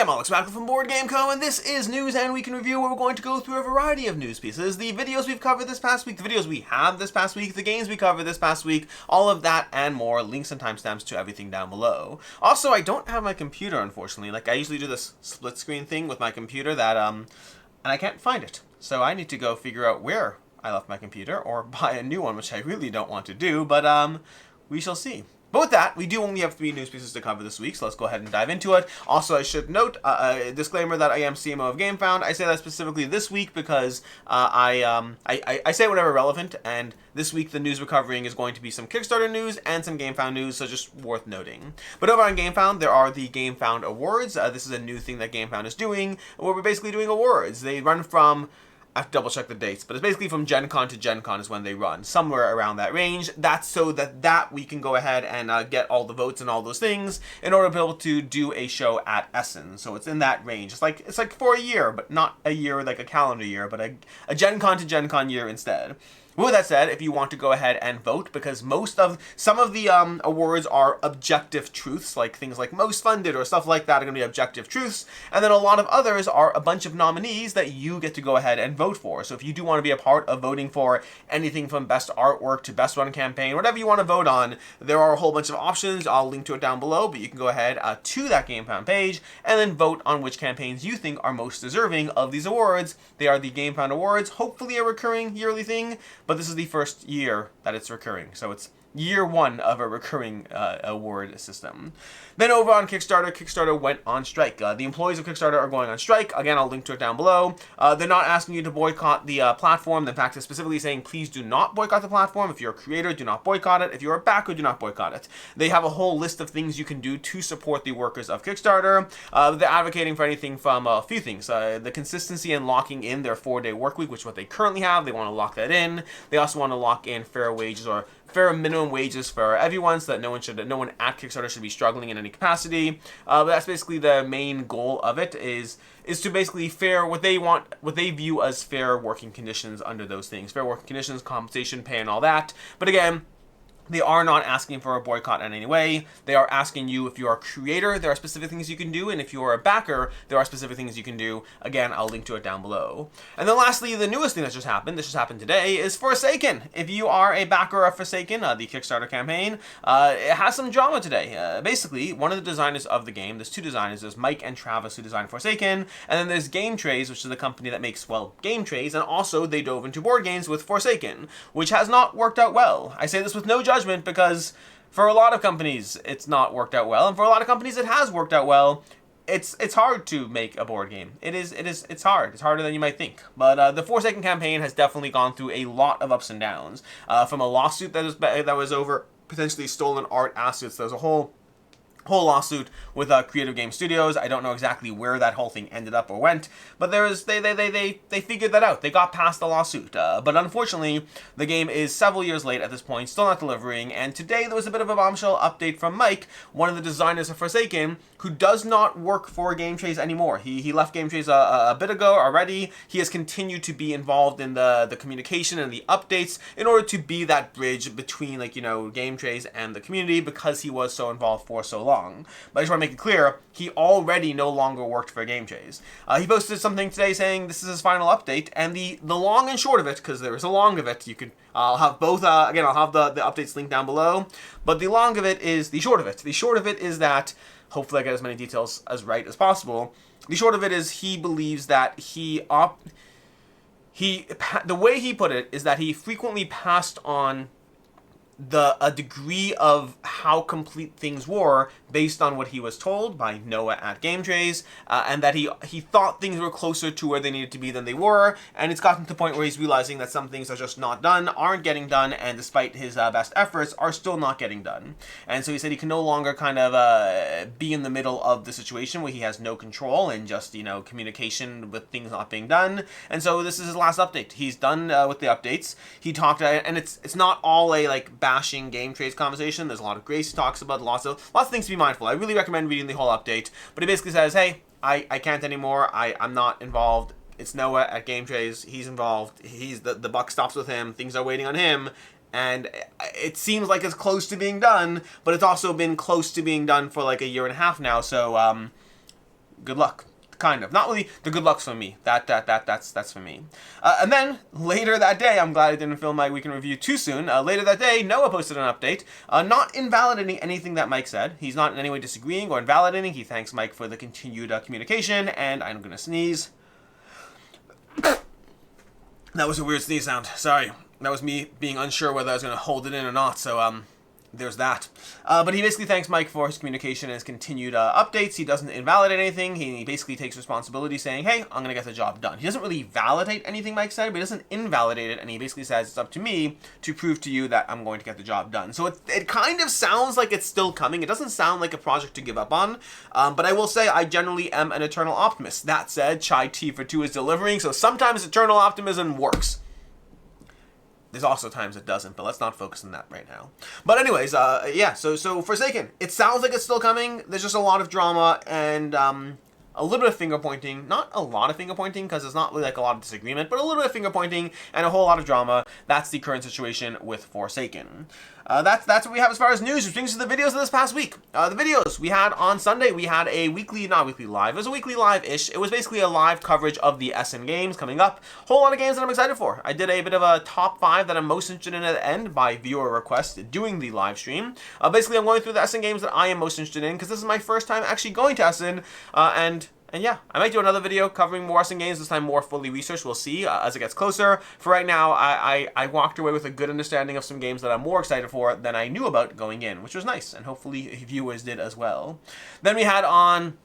I'm Alex Mackle from Board Game Co, and this is News and Week in Review, where we're going to go through a variety of news pieces, the videos we've covered this past week, the videos we have this past week, the games we covered this past week, all of that and more, links and timestamps to everything down below. Also, I don't have my computer, unfortunately. Like, I usually do this split screen thing with my computer that, and I can't find it. So I need to go figure out where I left my computer, or buy a new one, which I really don't want to do, but, we shall see. But with that, we do only have 3 news pieces to cover this week, so let's go ahead and dive into it. Also, I should note, a disclaimer that I am CMO of Gamefound. I say that specifically this week because I say whatever relevant, and this week the news we're covering is going to be some Kickstarter news and some Gamefound news, so just worth noting. But over on Gamefound, there are the Gamefound Awards. This is a new thing that Gamefound is doing, where we're basically doing awards. They run from... I have to double check the dates, but it's basically from Gen Con to Gen Con is when they run, somewhere around that range. That's so that we can go ahead and get all the votes and all those things in order to be able to do a show at Essen. So it's in that range. It's like for a year, but not a year like a calendar year, but a Gen Con to Gen Con year instead. With that said, if you want to go ahead and vote, because some of the awards are objective truths, like things like most funded or stuff like that are going to be objective truths, and then a lot of others are a bunch of nominees that you get to go ahead and vote for. So if you do want to be a part of voting for anything from best artwork to best run campaign, whatever you want to vote on, there are a whole bunch of options. I'll link to it down below, but you can go ahead to that Gamefound page and then vote on which campaigns you think are most deserving of these awards. They are the Gamefound Awards, hopefully a recurring yearly thing, but this is the first year that it's recurring, so it's year 1 of a recurring award system. Then over on Kickstarter, Kickstarter went on strike. The employees of Kickstarter are going on strike. Again, I'll link to it down below. They're not asking you to boycott the platform. In fact, it's specifically saying, please do not boycott the platform. If you're a creator, do not boycott it. If you're a backer, do not boycott it. They have a whole list of things you can do to support the workers of Kickstarter. They're advocating for anything from a few things. The consistency and locking in their 4-day work week, which is what they currently have. They want to lock that in. They also want to lock in fair wages or fair minimum wages for everyone, so that no one at Kickstarter should be struggling in any capacity. But that's basically the main goal of it, is to basically what they view as fair working conditions under those things. Fair working conditions, compensation, pay, and all that. But again, they are not asking for a boycott in any way. They are asking you, if you're a creator, there are specific things you can do, and if you're a backer, there are specific things you can do. Again, I'll link to it down below. And then lastly, the newest thing that just happened today, is Forsaken. If you are a backer of Forsaken, the Kickstarter campaign, it has some drama today. Basically, one of the designers of the game, there's 2 designers, there's Mike and Travis who designed Forsaken, and then there's Game Trays, which is the company that makes, well, game trays, and also they dove into board games with Forsaken, which has not worked out well. I say this with no judgment, because for a lot of companies it's not worked out well, and for a lot of companies it has worked out well. It's hard to make a board game. It's hard. It's harder than you might think. But the Forsaken campaign has definitely gone through a lot of ups and downs. From a lawsuit that was over potentially stolen art assets. There's a whole lawsuit with Creative Game Studios. I don't know exactly where that whole thing ended up or went, but they figured that out. They got past the lawsuit. But unfortunately, the game is several years late at this point, still not delivering, and today there was a bit of a bombshell update from Mike, one of the designers of Forsaken, who does not work for Game Trays anymore. He left Game Trays a bit ago already. He has continued to be involved in the communication and the updates in order to be that bridge between, like, Game Trays and the community, because he was so involved for so long. But I just want to make it clear, he already no longer worked for Game Trays. He posted something today saying this is his final update, and the long and short of it, because there is a long of it, I'll have both, again, I'll have the updates linked down below, but the long of it is the short of it. The short of it is that, hopefully I get as many details as right as possible, the short of it is he believes that the way he put it is that he frequently passed on a degree of how complete things were based on what he was told by Noah at Game Trays, and that he thought things were closer to where they needed to be than they were, and it's gotten to the point where he's realizing that some things are just not done, aren't getting done, and despite his best efforts, are still not getting done. And so he said he can no longer kind of be in the middle of the situation where he has no control and just, communication with things not being done. And so this is his last update. He's done with the updates. He talked, and it's not all a, like, bashing Game Trays conversation. There's a lot of grace he talks about, lots of things to be mindful. I really recommend reading the whole update, but he basically says, hey, I can't anymore. I'm not involved. It's Noah at Game Trays. He's involved. He's the buck stops with him. Things are waiting on him. And it seems like it's close to being done, but it's also been close to being done for like a year and a half now. So good luck. Kind of. Not really the good luck's for me. That's for me. And then, later that day, I'm glad I didn't film my weekend review too soon. Later that day, Noah posted an update, not invalidating anything that Mike said. He's not in any way disagreeing or invalidating. He thanks Mike for the continued communication, and I'm gonna sneeze. That was a weird sneeze sound. Sorry. That was me being unsure whether I was gonna hold it in or not, so, there's that. But he basically thanks Mike for his communication and his continued updates. He doesn't invalidate anything. He basically takes responsibility, saying, hey, I'm going to get the job done. He doesn't really validate anything Mike said, but he doesn't invalidate it, and he basically says, it's up to me to prove to you that I'm going to get the job done. So it kind of sounds like it's still coming. It doesn't sound like a project to give up on, but I will say I generally am an eternal optimist. That said, Chai Tea for 2 is delivering, so sometimes eternal optimism works. There's also times it doesn't, but let's not focus on that right now. But anyways, yeah, so Forsaken, it sounds like it's still coming. There's just a lot of drama and a little bit of finger pointing. Not a lot of finger pointing, because it's not really like a lot of disagreement, but a little bit of finger pointing and a whole lot of drama. That's the current situation with Forsaken. That's what we have as far as news, which brings us to the videos of this past week. The videos we had on Sunday, we had a not weekly live, it was a weekly live-ish. It was basically a live coverage of the Essen games coming up. Whole lot of games that I'm excited for. I did a bit of a top 5 that I'm most interested in at the end by viewer request doing the live stream. Basically, I'm going through the Essen games that I am most interested in, because this is my first time actually going to Essen, and yeah, I might do another video covering more Essen games, this time more fully researched. We'll see as it gets closer. For right now, I walked away with a good understanding of some games that I'm more excited for than I knew about going in, which was nice, and hopefully viewers did as well. Then we had on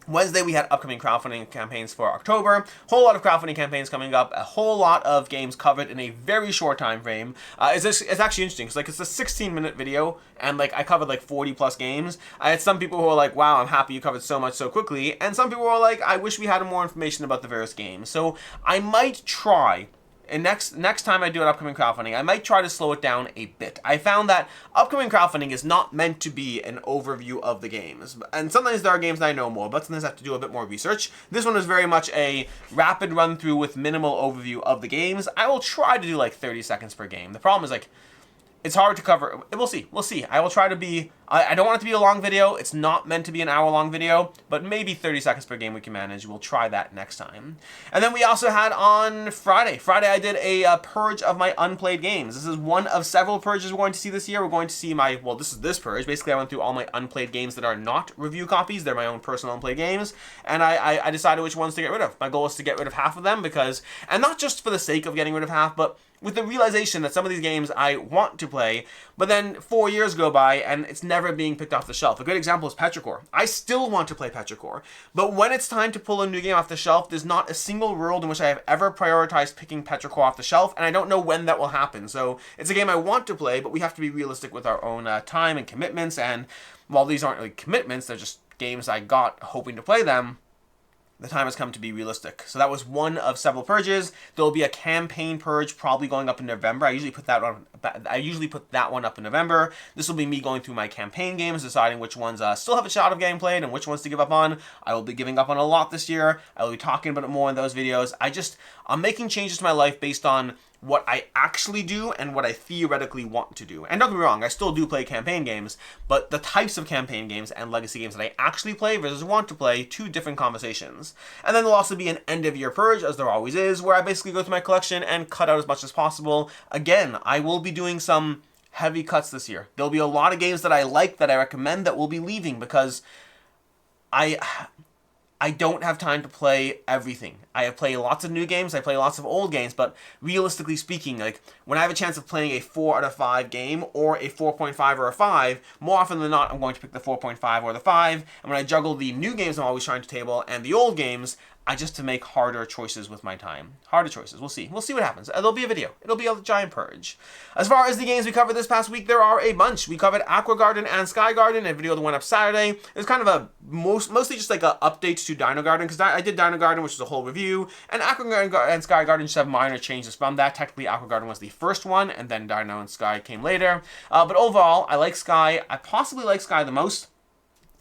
Wednesday, we had upcoming crowdfunding campaigns for October. Whole lot of crowdfunding campaigns coming up. A whole lot of games covered in a very short time frame. It's actually interesting because it's a 16-minute video, and I covered 40+ games. I had some people who were like, "Wow, I'm happy you covered so much so quickly," and some people were like, "I wish we had more information about the various games." So I might try. And next time I do an upcoming crowdfunding, I might try to slow it down a bit. I found that upcoming crowdfunding is not meant to be an overview of the games. And sometimes there are games that I know more, but sometimes I have to do a bit more research. This one is very much a rapid run through with minimal overview of the games. I will try to do 30 seconds per game. The problem is it's hard to cover. We'll see. I will try to be, I don't want it to be a long video. It's not meant to be an hour-long video, but maybe 30 seconds per game we can manage. We'll try that next time. And then we also had on Friday. I did a purge of my unplayed games. This is one of several purges we're going to see this year. We're going to see this purge. Basically, I went through all my unplayed games that are not review copies. They're my own personal unplayed games. And I decided which ones to get rid of. My goal is to get rid of half of them because, and not just for the sake of getting rid of half, but with the realization that some of these games I want to play, but then 4 years go by and it's never being picked off the shelf. A good example is Petrichor. I still want to play Petrichor, but when it's time to pull a new game off the shelf, there's not a single world in which I have ever prioritized picking Petrichor off the shelf, and I don't know when that will happen. So it's a game I want to play, but we have to be realistic with our own time and commitments, and while these aren't really commitments, they're just games I got hoping to play them, the time has come to be realistic. So that was one of several purges. There will be a campaign purge probably going up in November. I usually put that one up in November. This will be me going through my campaign games, deciding which ones still have a shot of getting played and which ones to give up on. I will be giving up on a lot this year. I will be talking about it more in those videos. I'm making changes to my life based on what I actually do and what I theoretically want to do. And don't get me wrong, I still do play campaign games, but the types of campaign games and legacy games that I actually play versus want to play, 2 different conversations. And then there'll also be an end-of-year purge, as there always is, where I basically go through my collection and cut out as much as possible. Again, I will be doing some heavy cuts this year. There'll be a lot of games that I like, that I recommend, that will be leaving because I don't have time to play everything. I play lots of new games, I play lots of old games, but realistically speaking, when I have a chance of playing a 4 out of 5 game, or a 4.5 or a 5, more often than not, I'm going to pick the 4.5 or the 5, and when I juggle the new games I'm always trying to table, and the old games, I just to make harder choices with my time. Harder choices. We'll see. We'll see what happens. There'll be a video. It'll be a giant purge. As far as the games we covered this past week, there are a bunch. We covered Aqua Garden and Sky Garden, a video that went up Saturday. It was kind of a mostly just updates to Dino Garden, because I did Dino Garden, which was a whole review, and Aqua Garden and Sky Garden just have minor changes from that. Technically, Aqua Garden was the first one, and then Dino and Sky came later. But overall, I like Sky. I possibly like Sky the most.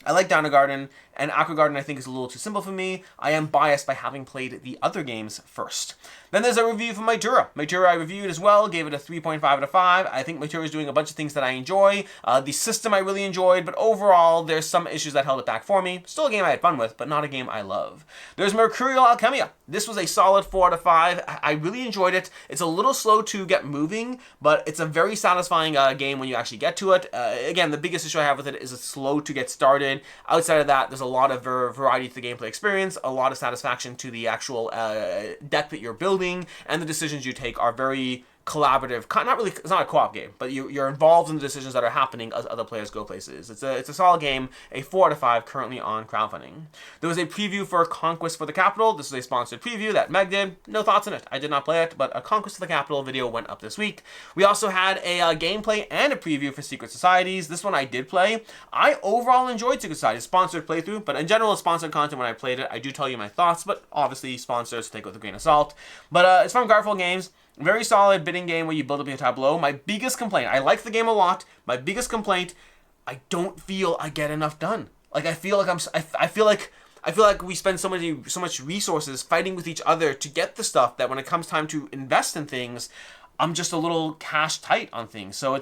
I like Dino Garden, and Aqua Garden I think is a little too simple for me. I am biased by having played the other games first. Then there's a review from Moytura. Moytura I reviewed as well, gave it a 3.5 out of 5. I think Moytura is doing a bunch of things that I enjoy. The system I really enjoyed, but overall there's some issues that held it back for me. Still a game I had fun with, but not a game I love. There's Mercurial Alchemia. This was a solid 4 out of 5. I really enjoyed it. It's a little slow to get moving, but it's a very satisfying game when you actually get to it. Again, the biggest issue I have with it is it's slow to get started. Outside of that, there's a lot of variety to the gameplay experience, a lot of satisfaction to the actual deck that you're building, and the decisions you take are very collaborative. Not really, it's not a co-op game, but you're involved in the decisions that are happening as other players go places. It's a solid game, a 4 out of 5, currently on crowdfunding. There was a preview for Conquest for the Capital. This is a sponsored preview that Meg did. No thoughts on it. I did not play it, but a Conquest for the Capital video went up this week. We also had a gameplay and a preview for Secret Societies. This one I did play. I overall enjoyed Secret Societies, sponsored playthrough, but in general, sponsored content when I played it. I do tell you my thoughts, but obviously sponsors take it with a grain of salt. But it's from Garfield Games. Very solid bidding game where you build up your tableau. My biggest complaint, I like the game a lot. My biggest complaint, I don't feel I get enough done. Like I feel like we spend so much resources fighting with each other to get the stuff that when it comes time to invest in things, I'm just a little cash tight on things. So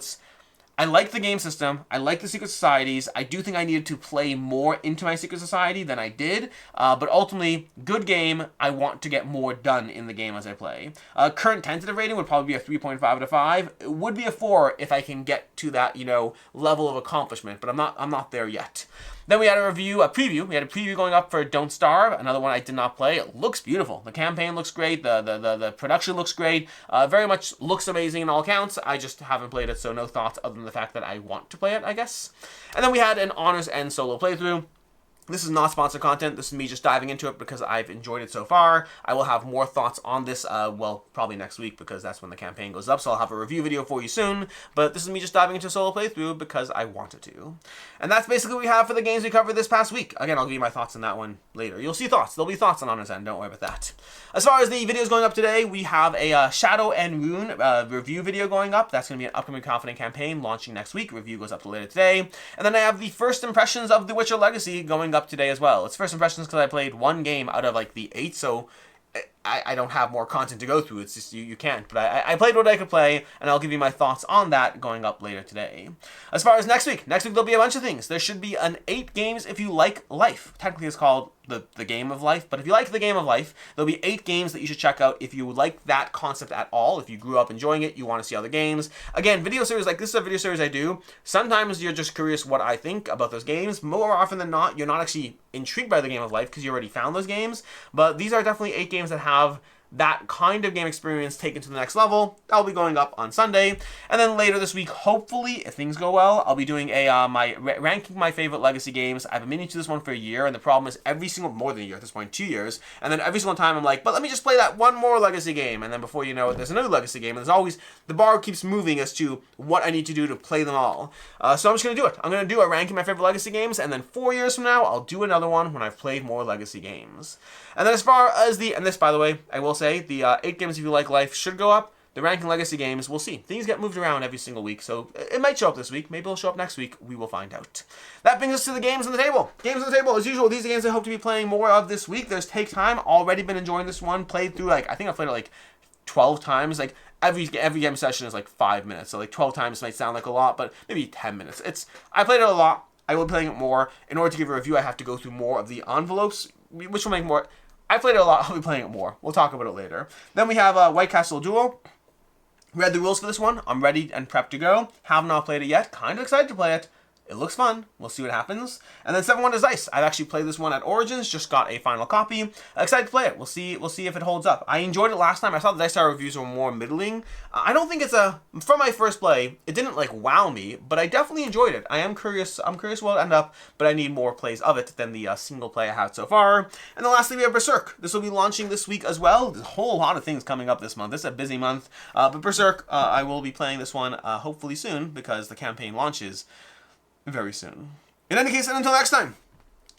I like the game system. I like the Secret Societies. I do think I needed to play more into my Secret Society than I did. But ultimately, good game. I want to get more done in the game as I play. Current tentative rating would probably be a 3.5 out of 5. It would be a 4 if I can get to that, level of accomplishment. But I'm not there yet. Then we had a preview. We had a preview going up for Don't Starve, another one I did not play. It looks beautiful. The campaign looks great. The production looks great. Very much looks amazing in all accounts. I just haven't played it, so no thoughts other than the fact that I want to play it, I guess. And then we had an Honors End solo playthrough. This is not sponsored content. This is me just diving into it because I've enjoyed it so far. I will have more thoughts on this, probably next week because that's when the campaign goes up, so I'll have a review video for you soon. But this is me just diving into a solo playthrough because I wanted to. And that's basically what we have for the games we covered this past week. Again, I'll give you my thoughts on that one later. You'll see thoughts. There'll be thoughts on Honors End. Don't worry about that. As far as the videos going up today, we have a Shadow and Rune review video going up. That's going to be an upcoming crowdfunding campaign launching next week. Review goes up later today. And then I have the first impressions of The Witcher Legacy going up today as well. It's first impressions because I played one game out of the 8, so I don't have more content to go through. It's just you can't. But I played what I could play, and I'll give you my thoughts on that going up later today. As far as next week there'll be a bunch of things. There should be an 8 games if you like life. Technically it's called the game of life, but if you like the game of life, there'll be 8 games that you should check out if you like that concept at all. If you grew up enjoying it, you want to see other games. Again, video series like this is a video series I do. Sometimes you're just curious what I think about those games. More often than not, you're not actually intrigued by the game of life because you already found those games. But these are definitely 8 games that have that kind of game experience taken to the next level. That'll be going up on Sunday. And then later this week, hopefully, if things go well, I'll be doing ranking my favorite Legacy games. I've been meaning to do this one for a year, and the problem is more than a year at this point, 2 years. And then every single time I'm like, but let me just play that one more Legacy game. And then before you know it, there's another Legacy game. And there's always, the bar keeps moving as to what I need to do to play them all. So I'm just going to do it. I'm going to do a ranking my favorite Legacy games, and then 4 years from now, I'll do another one when I've played more Legacy games. And then as far as and this, by the way, I will say, the 8 games if you like life should go up. The ranking Legacy games, we'll see. Things get moved around every single week, so it might show up this week. Maybe it'll show up next week. We will find out. That brings us to the games on the table. Games on the table, as usual, these are games I hope to be playing more of this week. There's Take Time. Already been enjoying this one. Played through, I think I've played it 12 times. Every game session is 5 minutes, so 12 times might sound like a lot, but maybe 10 minutes. I played it a lot. I will be playing it more. In order to give a review, I have to go through more of the envelopes, which will make more. I played it a lot. I'll be playing it more. We'll talk about it later. Then we have White Castle Duel. Read the rules for this one. I'm ready and prepped to go. Have not played it yet. Kind of excited to play it. It looks fun. We'll see what happens. And then 7 Wonders Dice. I've actually played this one at Origins. Just got a final copy. Excited to play it. We'll see if it holds up. I enjoyed it last time. I thought the Dice Tower reviews were more middling. I don't think it's from my first play, it didn't wow me, but I definitely enjoyed it. I am curious. I'm curious what it'll end up, but I need more plays of it than the single play I had so far. And then lastly, we have Berserk. This will be launching this week as well. There's a whole lot of things coming up this month. This is a busy month. But Berserk, I will be playing this one hopefully soon because the campaign launches very soon. In any case, and until next time,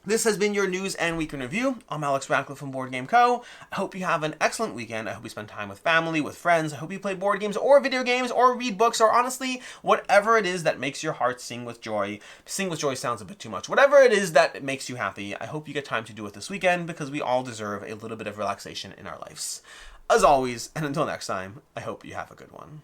This has been your news and week in review. I'm Alex Radcliffe from Board Game Co. I hope you have an excellent weekend. I hope you spend time with family, with friends. I hope you play board games or video games or read books or honestly, whatever it is that makes your heart sing with joy. Sing with joy sounds a bit too much. Whatever it is that makes you happy, I hope you get time to do it this weekend because we all deserve a little bit of relaxation in our lives. As always, and until next time, I hope you have a good one.